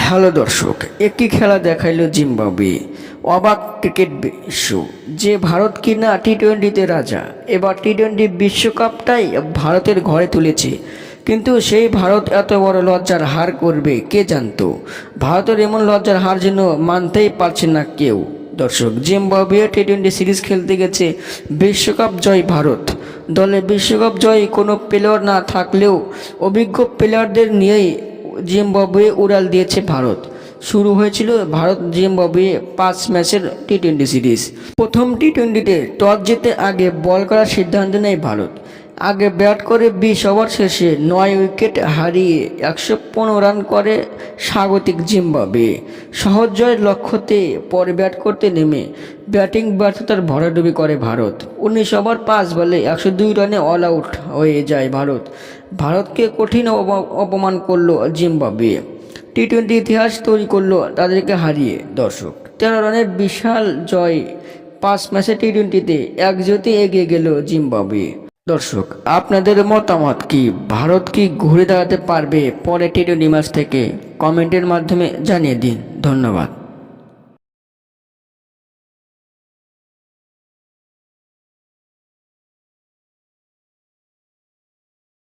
Hello দর্শক, একই খেলা দেখাইলো জিম্বাবুয়ে। অবাক ক্রিকেট বিশ্ব যে ভারত কিনা টি-20তে রাজা। এবার টি-20 বিশ্বকাপটাই ভারতের ঘরে তুলেছে, কিন্তু সেই ভারত এত বড় লজ্জার হার করবে কে জানতো। ভারতের এমন লজ্জার হার যেন মানতেই পারছে না কেউ। দর্শক, জিম্বাবুয়ে টি-20 সিরিজ খেলতে গেছে বিশ্বকাপ জয় ভারত। দলে বিশ্বকাপ জয় কোনো প্লেয়ার না থাকলেও অভিজ্ঞ প্লেয়ারদের নিয়েই জিম্বাবুয়ে উড়াল দিয়েছে ভারত। শুরু হয়েছিল ভারত জিম্বাবুয়ে 5 ম্যাচের টি-20 সিরিজ। প্রথম টি-20তে টস জিতে আগে বল করার সিদ্ধান্ত নেয় ভারত। আগে ব্যাট করে 20 ওভার শেষে 9 উইকেট হারিয়ে 115 রান করে স্বাগতিক জিম্বাবুয়ে। সহজ জয়ের লক্ষ্যতে পরে ব্যাট করতে নেমে ব্যাটিং ব্যর্থতার ভরাডুবি করে ভারত। 19 ওভার 5 বলে 102 রানে অল আউট হয়ে যায় ভারত। ভারতকে কঠিন অপমান করলো জিম্বাবুয়ে। টি-20 ইতিহাস তৈরি করলো তাদেরকে হারিয়ে। দর্শক, 13 রানের বিশাল জয়। 5 ম্যাচে টি-20তে 1-0 এগিয়ে গেল জিম্বাবুয়ে। দর্শক, আপনাদের মতামত কি? ভারত কি ঘুরে দাঁড়াতে পারবে পরে টি-20 ম্যাচ থেকে? কমেন্টের মাধ্যমে জানিয়ে দিন। ধন্যবাদ।